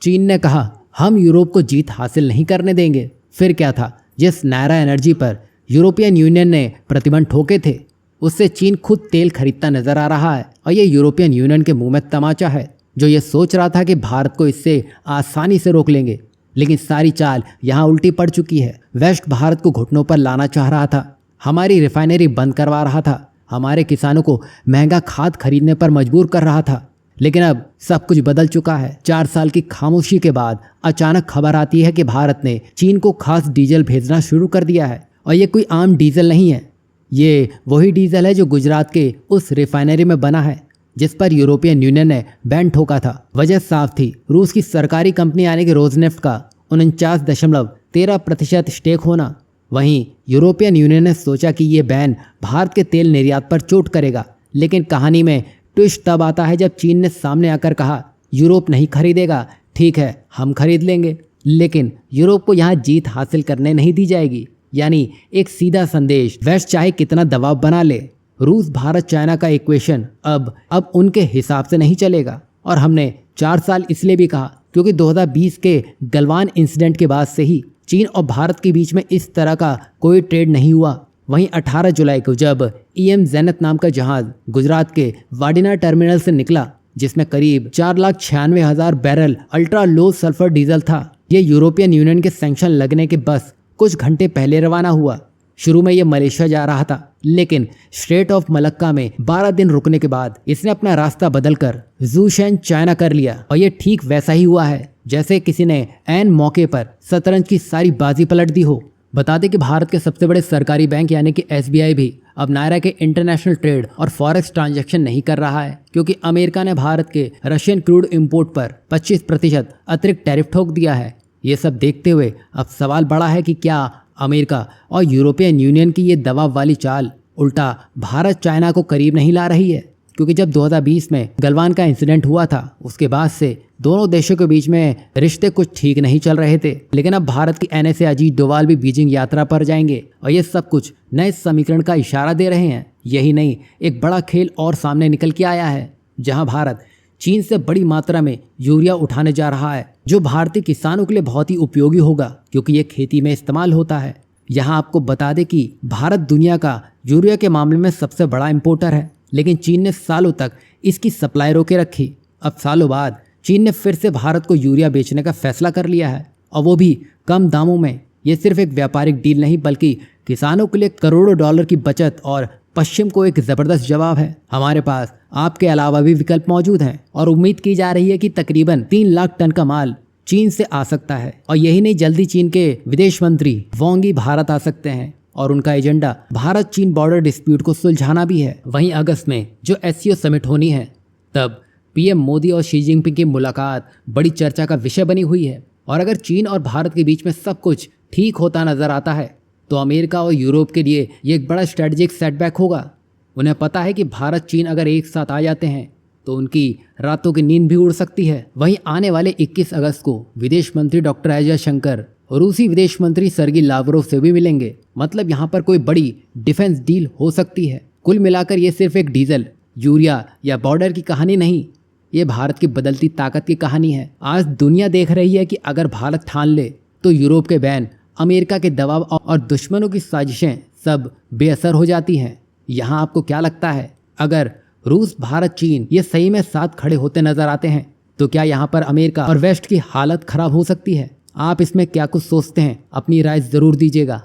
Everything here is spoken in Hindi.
चीन ने कहा, हम यूरोप को जीत हासिल नहीं करने देंगे। फिर क्या था, जिस नायरा एनर्जी पर यूरोपियन यूनियन ने प्रतिबंध ठोके थे, उससे चीन खुद तेल खरीदता नजर आ रहा है। और ये यूरोपियन यूनियन के मुंह में तमाचा है, जो ये सोच रहा था कि भारत को इससे आसानी से रोक लेंगे। लेकिन सारी चाल यहाँ उल्टी पड़ चुकी है। वेस्ट भारत को घुटनों पर लाना चाह रहा था, हमारी रिफाइनरी बंद करवा रहा था, हमारे किसानों को महंगा खाद खरीदने पर मजबूर कर रहा था। लेकिन अब सब कुछ बदल चुका है। 4 साल की खामोशी के बाद अचानक खबर आती है कि भारत ने चीन को खास डीजल भेजना शुरू कर दिया है। और ये कोई आम डीजल नहीं है, ये वही डीजल है जो गुजरात के उस रिफाइनरी में बना है जिस पर यूरोपियन यूनियन ने बैन ठोका था। वजह साफ थी, रूस की सरकारी कंपनी यानी कि रोजनेफ्ट का 49.13% स्टेक होना। वहीं यूरोपियन यूनियन ने सोचा कि ये बैन भारत के तेल निर्यात पर चोट करेगा। लेकिन कहानी में ट्विस्ट तब आता है जब चीन ने सामने आकर कहा, यूरोप नहीं खरीदेगा, ठीक है हम खरीद लेंगे। लेकिन यूरोप को यहाँ जीत हासिल करने नहीं दी जाएगी। यानी एक सीधा संदेश, वेस्ट चाहे कितना दबाव बना ले, रूस भारत चाइना का इक्वेशन अब उनके हिसाब से नहीं चलेगा। और हमने 4 साल इसलिए भी कहा क्योंकि 2020 के गलवान इंसिडेंट के बाद से ही चीन और भारत के बीच में इस तरह का कोई ट्रेड नहीं हुआ। वहीं 18 जुलाई को जब EM ज़ेनिथ नाम का जहाज गुजरात के वाडिना टर्मिनल से निकला, जिसमें करीब 4,96,000 barrel ultra low sulphur diesel था, ये यूरोपियन यूनियन के सैंक्शन लगने के बस कुछ घंटे पहले रवाना हुआ। शुरू में ये मलेशिया जा रहा था, लेकिन स्ट्रेट ऑफ मलक्का में 12 दिन रुकने के बाद इसने अपना रास्ता बदलकर ज़ूशेन चाइना कर लिया। और ये ठीक वैसा ही हुआ है जैसे किसी ने ऐन मौके पर शतरंज की सारी बाजी पलट दी हो। बता दें कि भारत के सबसे बड़े सरकारी बैंक यानी कि SBI भी अब नायरा के इंटरनेशनल ट्रेड और फॉरेक्स ट्रांजैक्शन नहीं कर रहा है, क्योंकि अमेरिका ने भारत के रशियन क्रूड इंपोर्ट पर 25% अतिरिक्त टैरिफ ठोक दिया है। ये सब देखते हुए अब सवाल बड़ा है कि क्या अमेरिका और यूरोपियन यूनियन की ये दबाव वाली चाल उल्टा भारत चाइना को करीब नहीं ला रही है। क्योंकि जब 2020 में गलवान का इंसिडेंट हुआ था, उसके बाद से दोनों देशों के बीच में रिश्ते कुछ ठीक नहीं चल रहे थे। लेकिन अब भारत की NSA अजीत डोभाल भी बीजिंग यात्रा पर जाएंगे और ये सब कुछ नए समीकरण का इशारा दे रहे हैं। यही नहीं, एक बड़ा खेल और सामने निकल के आया है, जहां भारत चीन से बड़ी मात्रा में यूरिया उठाने जा रहा है, जो भारतीय किसानों के लिए बहुत ही उपयोगी होगा क्योंकि ये खेती में इस्तेमाल होता है। यहाँ आपको बता दें कि भारत दुनिया का यूरिया के मामले में सबसे बड़ा इंपोर्टर है, लेकिन चीन ने सालों तक इसकी सप्लाई रोके रखी। अब सालों बाद चीन ने फिर से भारत को यूरिया बेचने का फैसला कर लिया है, और वो भी कम दामों में। ये सिर्फ एक व्यापारिक डील नहीं, बल्कि किसानों के लिए करोड़ों डॉलर की बचत और पश्चिम को एक ज़बरदस्त जवाब है। हमारे पास आपके अलावा भी विकल्प मौजूद हैं और उम्मीद की जा रही है कि तकरीबन 3 लाख टन का माल चीन से आ सकता है। और यही नहीं, जल्दी चीन के विदेश मंत्री वांग यी भारत आ सकते हैं और उनका एजेंडा भारत चीन बॉर्डर डिस्प्यूट को सुलझाना भी है। वहीं अगस्त में जो SCO समिट होनी है, तब PM मोदी और शी जिनपिंग की मुलाकात बड़ी चर्चा का विषय बनी हुई है। और अगर चीन और भारत के बीच में सब कुछ ठीक होता नजर आता है, तो अमेरिका और यूरोप के लिए ये एक बड़ा स्ट्रेटजिक सेटबैक होगा। उन्हें पता है कि भारत चीन अगर एक साथ आ जाते हैं तो उनकी रातों की नींद भी उड़ सकती है। वहीं आने वाले 21 अगस्त को विदेश मंत्री डॉक्टर एस जयशंकर रूसी विदेश मंत्री सर्गी लावरोव से भी मिलेंगे। मतलब यहाँ पर कोई बड़ी डिफेंस डील हो सकती है। कुल मिलाकर ये सिर्फ एक डीजल, यूरिया या बॉर्डर की कहानी नहीं, ये भारत की बदलती ताकत की कहानी है। आज दुनिया देख रही है कि अगर भारत ठान ले तो यूरोप के बैन, अमेरिका के दबाव और दुश्मनों की साजिशें सब बेअसर हो जाती हैं। यहाँ आपको क्या लगता है, अगर रूस, भारत, चीन ये सही में साथ खड़े होते नजर आते हैं, तो क्या यहाँ पर अमेरिका और वेस्ट की हालत खराब हो सकती है? आप इसमें क्या कुछ सोचते हैं? अपनी राय जरूर दीजिएगा।